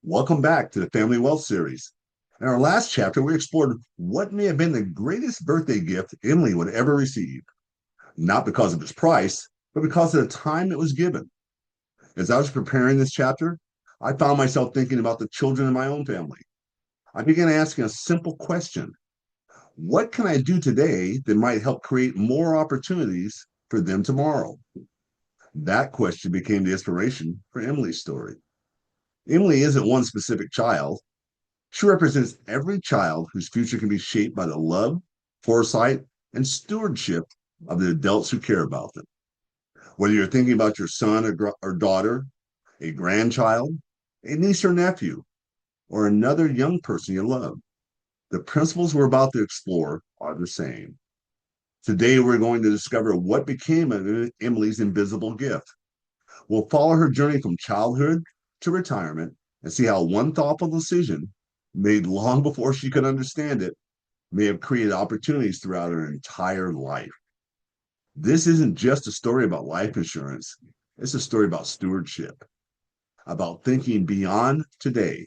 Welcome back to the Family Wealth Series. In our last chapter, we explored what may have been the greatest birthday gift Emily would ever receive, not because of its price, but because of the time it was given. As I was preparing this chapter, I found myself thinking about the children in my own family. I began asking a simple question: what can I do today that might help create more opportunities for them tomorrow? That question became the inspiration for Emily's story. Emily isn't one specific child. She represents every child whose future can be shaped by the love, foresight, and stewardship of the adults who care about them. Whether you're thinking about your son or daughter, a grandchild, a niece or nephew, or another young person you love, the principles we're about to explore are the same. Today, we're going to discover what became of Emily's invisible gift. We'll follow her journey from childhood to retirement and see how one thoughtful decision, made long before she could understand it, may have created opportunities throughout her entire life. This isn't just a story about life insurance, it's a story about stewardship, about thinking beyond today,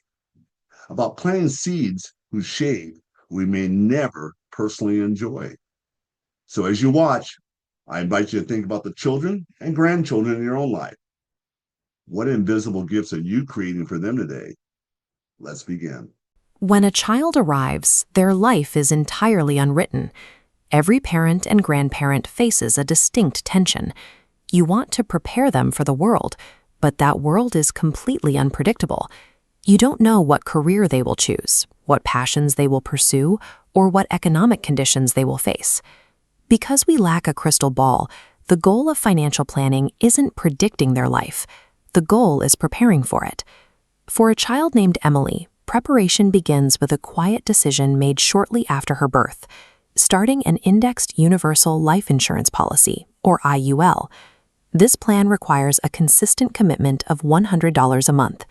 about planting seeds whose shade we may never personally enjoy. So as you watch, I invite you to think about the children and grandchildren in your own life. What invisible gifts are you creating for them today? Let's begin. When a child arrives, their life is entirely unwritten. Every parent and grandparent faces a distinct tension. You want to prepare them for the world, but that world is completely unpredictable. You don't know what career they will choose, what passions they will pursue, or what economic conditions they will face. Because we lack a crystal ball, the goal of financial planning isn't predicting their life. The goal is preparing for it. For a child named Emily, preparation begins with a quiet decision made shortly after her birth: starting an indexed universal life insurance policy, or IUL. This plan requires a consistent commitment of $100 a month.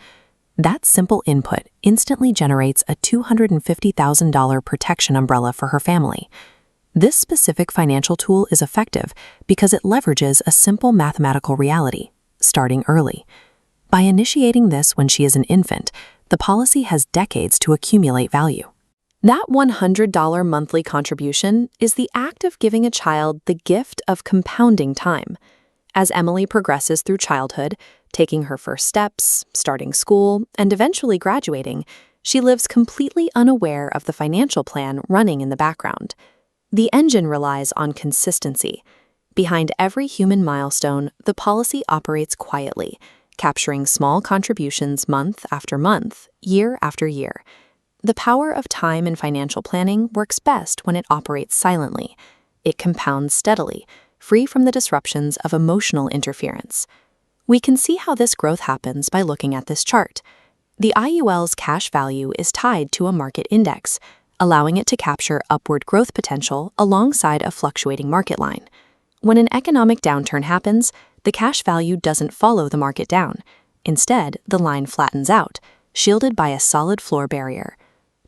That simple input instantly generates a $250,000 protection umbrella for her family. This specific financial tool is effective because it leverages a simple mathematical reality: starting early. By initiating this when she is an infant, the policy has decades to accumulate value. That $100 monthly contribution is the act of giving a child the gift of compounding time. As Emily progresses through childhood, taking her first steps, starting school, and eventually graduating, she lives completely unaware of the financial plan running in the background. The engine relies on consistency. Behind every human milestone, the policy operates quietly, capturing small contributions month after month, year after year. The power of time in financial planning works best when it operates silently. It compounds steadily, free from the disruptions of emotional interference. We can see how this growth happens by looking at this chart. The IUL's cash value is tied to a market index, allowing it to capture upward growth potential alongside a fluctuating market line. When an economic downturn happens, the cash value doesn't follow the market down. Instead, the line flattens out, shielded by a solid floor barrier.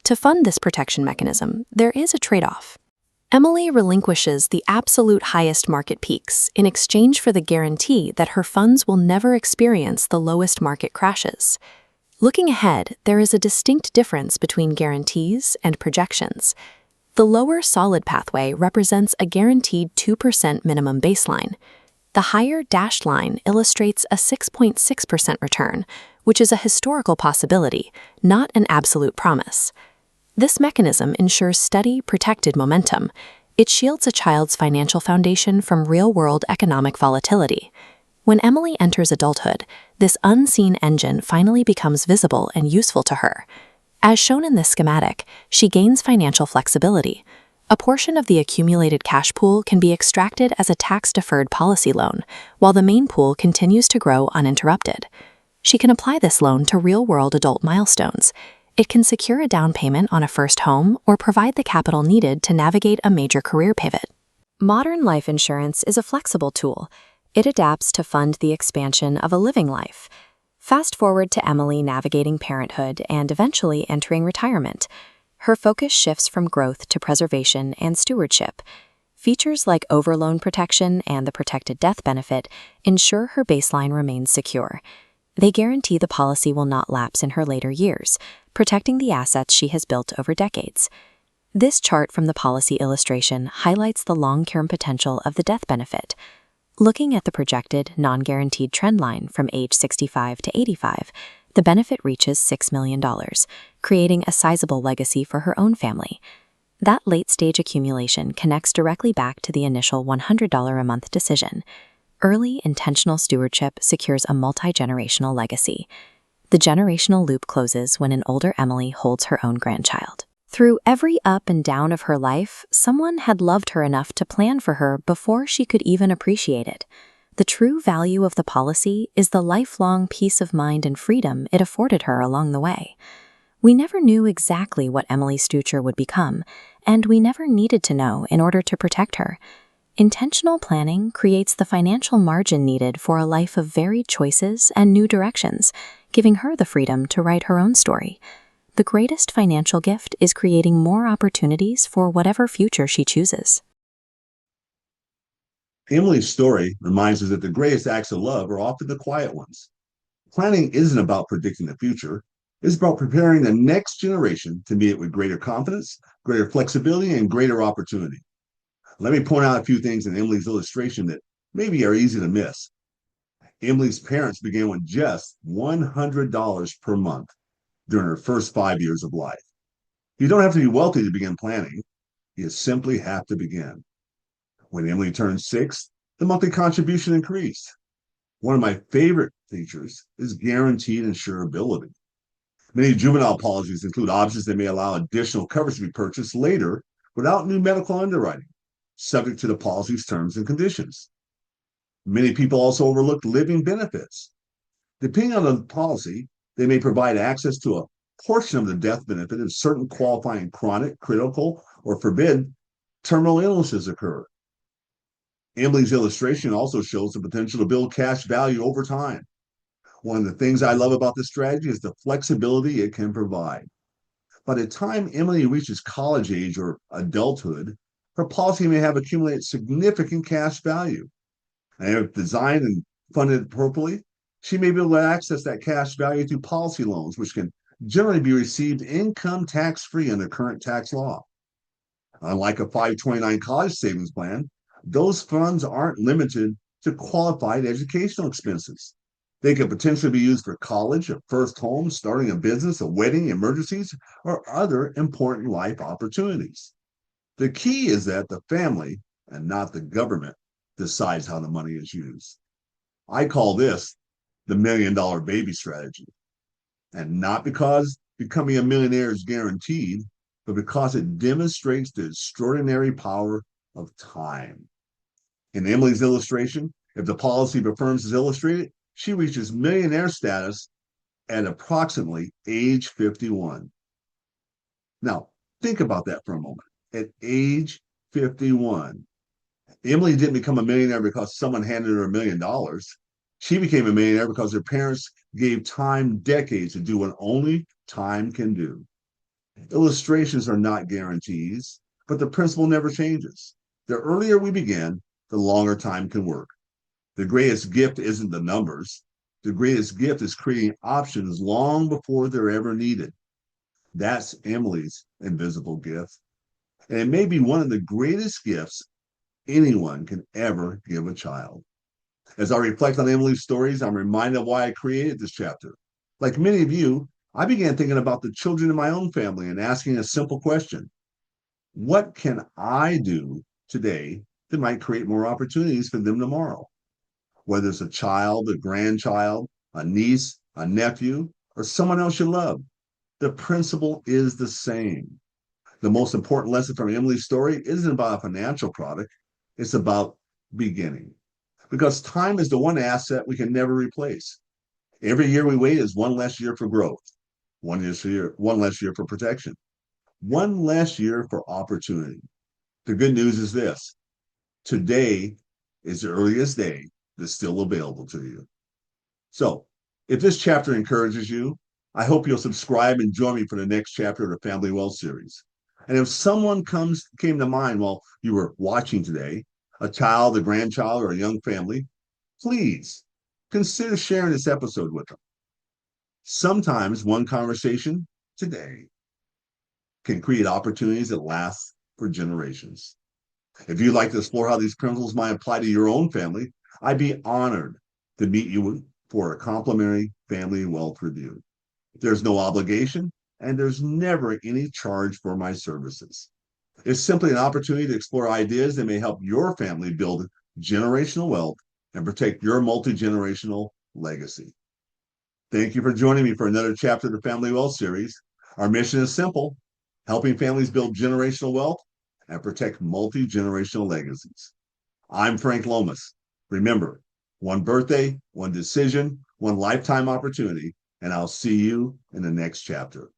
To fund this protection mechanism, there is a trade-off. Emily relinquishes the absolute highest market peaks in exchange for the guarantee that her funds will never experience the lowest market crashes. Looking ahead, there is a distinct difference between guarantees and projections. The lower solid pathway represents a guaranteed 2% minimum baseline. The higher dashed line illustrates a 6.6% return, which is a historical possibility, not an absolute promise. This mechanism ensures steady, protected momentum. It shields a child's financial foundation from real-world economic volatility. When Emily enters adulthood, this unseen engine finally becomes visible and useful to her. As shown in this schematic, she gains financial flexibility. A portion of the accumulated cash pool can be extracted as a tax-deferred policy loan, while the main pool continues to grow uninterrupted. She can apply this loan to real-world adult milestones. It can secure a down payment on a first home or provide the capital needed to navigate a major career pivot. Modern life insurance is a flexible tool. It adapts to fund the expansion of a living life. Fast forward to Emily navigating parenthood and eventually entering retirement. Her focus shifts from growth to preservation and stewardship. Features like overloan protection and the protected death benefit ensure her baseline remains secure. They guarantee the policy will not lapse in her later years, protecting the assets she has built over decades. This chart from the policy illustration highlights the long-term potential of the death benefit. Looking at the projected, non-guaranteed trend line from age 65 to 85, the benefit reaches $6 million, creating a sizable legacy for her own family. That late-stage accumulation connects directly back to the initial $100 a month decision. Early, intentional stewardship secures a multi-generational legacy. The generational loop closes when an older Emily holds her own grandchild. Through every up and down of her life, someone had loved her enough to plan for her before she could even appreciate it. The true value of the policy is the lifelong peace of mind and freedom it afforded her along the way. We never knew exactly what Emily's future would become, and we never needed to know in order to protect her. Intentional planning creates the financial margin needed for a life of varied choices and new directions, giving her the freedom to write her own story. The greatest financial gift is creating more opportunities for whatever future she chooses. Emily's story reminds us that the greatest acts of love are often the quiet ones. Planning isn't about predicting the future, it's about preparing the next generation to meet it with greater confidence, greater flexibility, and greater opportunity. Let me point out a few things in Emily's illustration that maybe are easy to miss. Emily's parents began with just $100 per month during her first 5 years of life. You don't have to be wealthy to begin planning. You simply have to begin. When Emily turned 6, the monthly contribution increased. One of my favorite features is guaranteed insurability. Many juvenile policies include options that may allow additional coverage to be purchased later without new medical underwriting, subject to the policy's terms and conditions. Many people also overlook living benefits. Depending on the policy, they may provide access to a portion of the death benefit if certain qualifying chronic, critical, or forbid terminal illnesses occur. Emily's illustration also shows the potential to build cash value over time. One of the things I love about this strategy is the flexibility it can provide. By the time Emily reaches college age or adulthood, her policy may have accumulated significant cash value. And if designed and funded appropriately, she may be able to access that cash value through policy loans, which can generally be received income tax-free under current tax law. Unlike a 529 college savings plan, those funds aren't limited to qualified educational expenses. They could potentially be used for college, a first home, starting a business, a wedding, emergencies, or other important life opportunities. The key is that the family, and not the government, decides how the money is used. I call this the $1 million baby strategy. And not because becoming a millionaire is guaranteed, but because it demonstrates the extraordinary power of time. In Emily's illustration, if the policy affirms as illustrated, she reaches millionaire status at approximately age 51. Now, think about that for a moment. At age 51, Emily didn't become a millionaire because someone handed her $1 million. She became a millionaire because her parents gave time decades to do what only time can do. Illustrations are not guarantees, but the principle never changes. The earlier we begin, the longer time can work. The greatest gift isn't the numbers. The greatest gift is creating options long before they're ever needed. That's Emily's invisible gift. And it may be one of the greatest gifts anyone can ever give a child. As I reflect on Emily's stories, I'm reminded of why I created this chapter. Like many of you, I began thinking about the children in my own family and asking a simple question: what can I do today that might create more opportunities for them tomorrow? Whether it's a child, a grandchild, a niece, a nephew, or someone else you love, the principle is the same. The most important lesson from Emily's story isn't about a financial product, it's about beginning. Because time is the one asset we can never replace. Every year we wait is one less year for growth, one less year for protection, one less year for opportunity. The good news is this: today is the earliest day that's still available to you. So, if this chapter encourages you, I hope you'll subscribe and join me for the next chapter of the Family Wealth series. And if someone came to mind while you were watching today, a child, a grandchild, or a young family, please consider sharing this episode with them. Sometimes one conversation today can create opportunities that last for generations. If you'd like to explore how these principles might apply to your own family, I'd be honored to meet you for a complimentary family wealth review. There's no obligation and there's never any charge for my services. It's simply an opportunity to explore ideas that may help your family build generational wealth and protect your multi generational legacy. Thank you for joining me for another chapter of the Family Wealth series. Our mission is simple: helping families build generational wealth and protect multi generational legacies. I'm Frank Lomas. Remember, one birthday, one decision, one lifetime opportunity, and I'll see you in the next chapter.